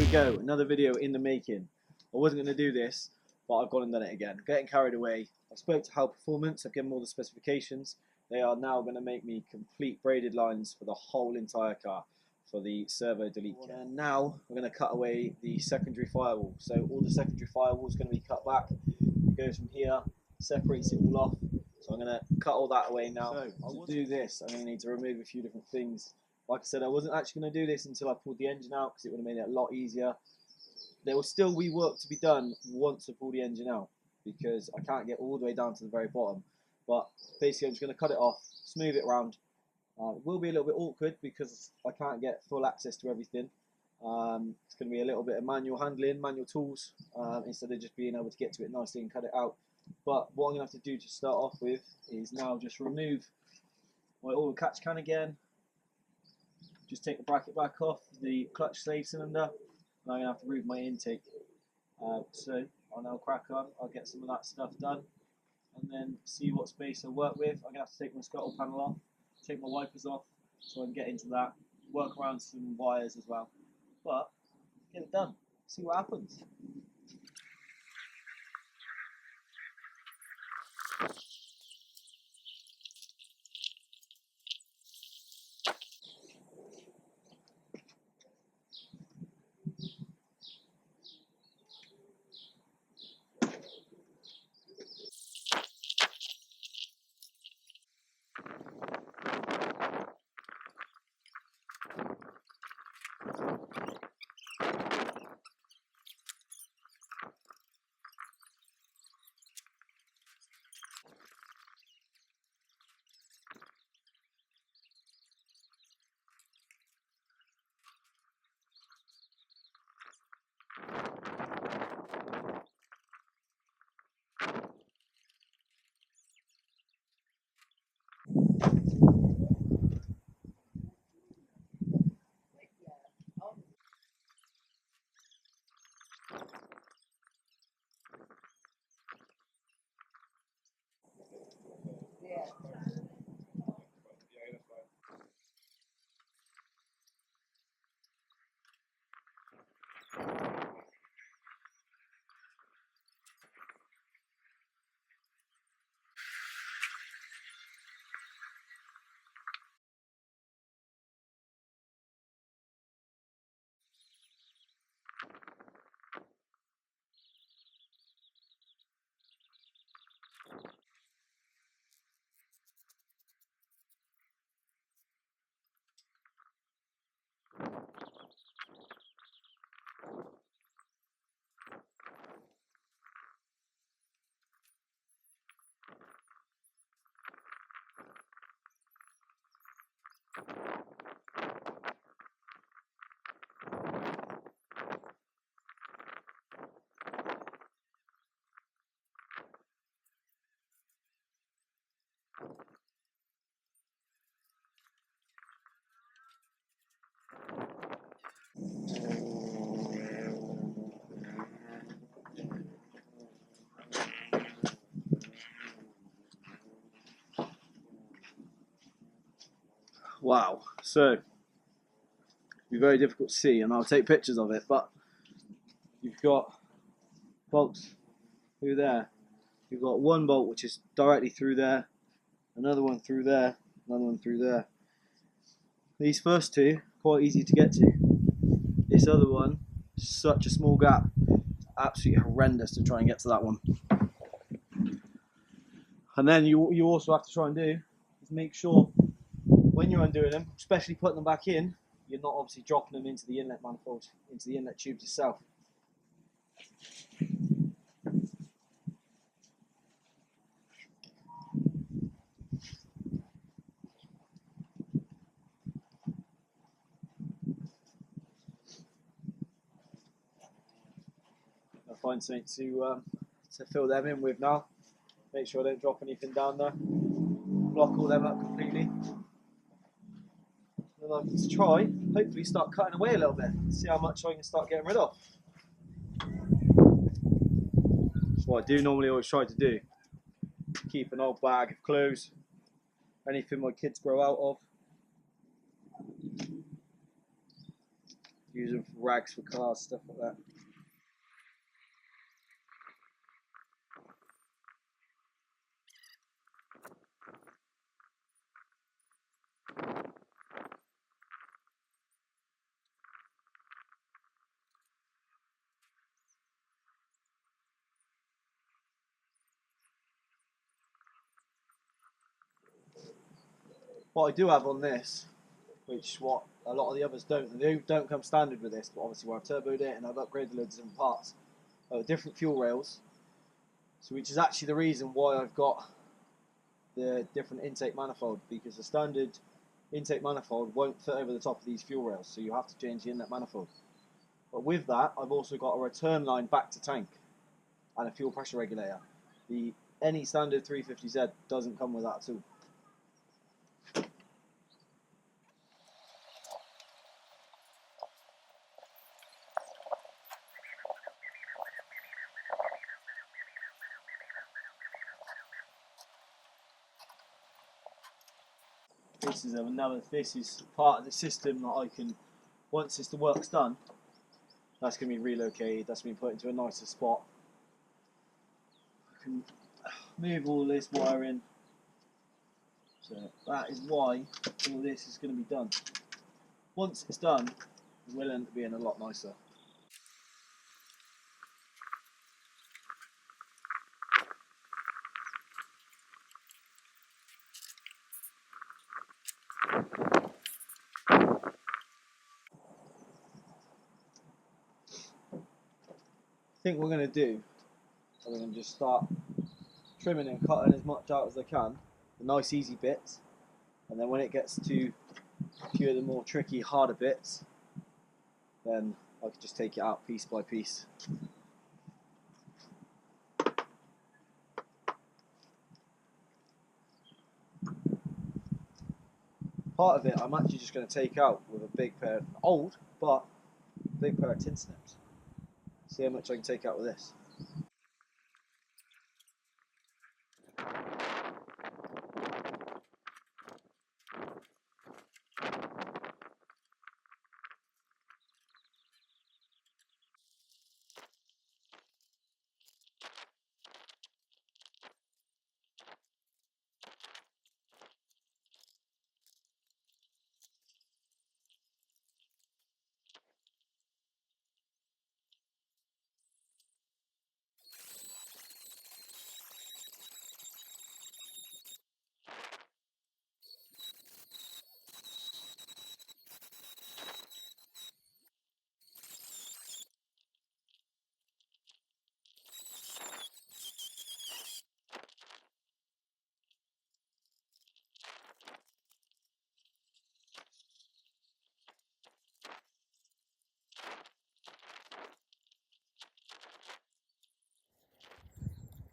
we go, another video in the making. I wasn't going to do this, but I've gone and done it again. Getting carried away. I spoke to Hal Performance, I've given them all the specifications. They are now going to make me complete braided lines for the whole entire car for the servo delete kit. And now we're going to cut away the secondary firewall. So all the secondary firewall is going to be cut back. It goes from here, separates it all off. So I'm going to cut all that away now. So to do this, I'm going to need to remove a few different things. Like I said, I wasn't actually going to do this until I pulled the engine out because it would have made it a lot easier. There will still be work to be done once I pull the engine out because I can't get all the way down to the very bottom. But basically I'm just going to cut it off, smooth it around. It will be a little bit awkward because I can't get full access to everything. It's going to be a little bit of manual handling, manual tools, instead of just being able to get to it nicely and cut it out. But what I'm going to have to do to start off with is now just remove my oil catch can again. Just take the bracket back off the clutch slave cylinder, and I'm going to have to remove my intake. So I'll now crack on, I'll get some of that stuff done, and then see what space I work with. I'm going to have to take my scuttle panel off, take my wipers off, so I can get into that, work around some wires as well. But, get it done, see what happens. Wow, so it'll be very difficult to see, and I'll take pictures of it, but you've got bolts through there. You've got one bolt which is directly through there, another one through there, another one through there. These first two, quite easy to get to. This other one, such a small gap, absolutely horrendous to try and get to that one. And then you also have to try and do is make sure when you're undoing them, especially putting them back in, you're not obviously dropping them into the inlet manifold, into the inlet tubes itself. I'll find something to fill them in with now. Make sure I don't drop anything down there. Block all them up completely. And I'll try, hopefully start cutting away a little bit, see how much I can start getting rid of. That's what I do normally always try to do. Keep an old bag of clothes, anything my kids grow out of. use them for rags for cars, stuff like that. What I do have on this, which what a lot of the others don't, they don't come standard with this, but obviously where I've turboed it and I've upgraded loads of different parts, different fuel rails, so which is actually the reason why I've got the different intake manifold, because the standard intake manifold won't fit over the top of these fuel rails, so you have to change the inlet manifold. But with that, I've also got a return line back to tank and a fuel pressure regulator. Any standard 350Z doesn't come with that at all. This is part of the system that I can, once the work's done, that's going to be relocated, that's going to be put into a nicer spot. I can move all this wiring, so that is why all this is going to be done. Once it's done, it will end up being a lot nicer. I think we're going to do, I'm going to just start trimming and cutting as much out as I can, the nice easy bits, and then when it gets to a few of the more tricky, harder bits, then I can just take it out piece by piece. Part of it I'm actually just going to take out with a big pair, big pair of tin snips. See how much I can take out with this.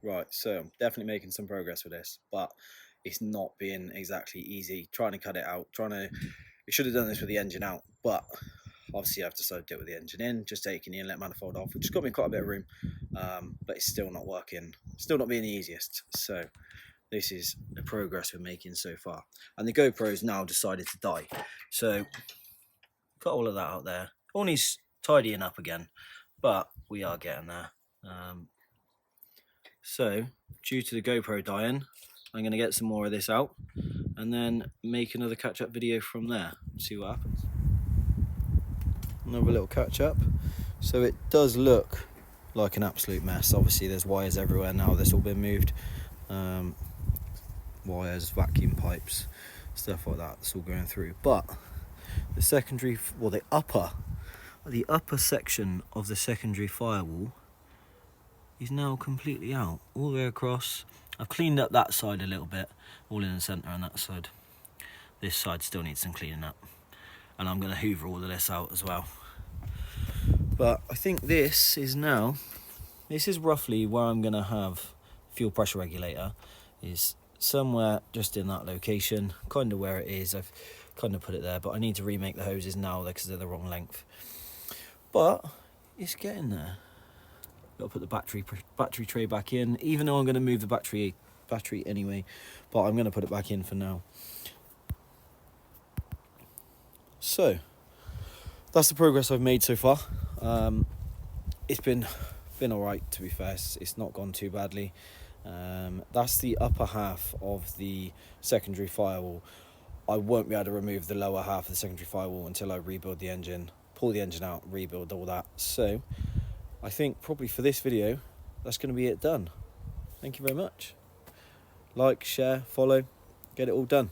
Right, so I'm definitely making some progress with this, but it's not being exactly easy. Trying to cut it out, we should have done this with the engine out, but obviously I've decided to do it with the engine in, just taking the inlet manifold off, which has got me quite a bit of room, but it's still not working, still not being the easiest. So this is the progress we're making so far. And the GoPro's now decided to die. So got all of that out there. All needs tidying up again, but we are getting there. So, due to the GoPro dying, I'm going to get some more of this out and then make another catch-up video from there. See what happens. Another little catch-up. So it does look like an absolute mess. Obviously there's wires everywhere now that's all been moved. Wires, vacuum pipes, stuff like that, that's all going through. But the secondary, well the upper section of the secondary firewall is now completely out, all the way across. I've cleaned up that side a little bit, all in the centre on that side. This side still needs some cleaning up. And I'm going to hoover all of this out as well. But I think this is roughly where I'm going to have fuel pressure regulator, is somewhere just in that location, kind of where it is. I've kind of put it there, but I need to remake the hoses now because they're the wrong length. But it's getting there. Got to put the battery tray back in, even though I'm going to move the battery anyway, but I'm going to put it back in for now. So that's the progress I've made so far. It's been alright, to be fair. It's not gone too badly. That's the upper half of the secondary firewall. I won't be able to remove the lower half of the secondary firewall until I rebuild the engine, pull the engine out, rebuild all that. So I think probably for this video, that's going to be it done. Thank you very much. Like, share, follow, get it all done.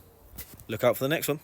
Look out for the next one.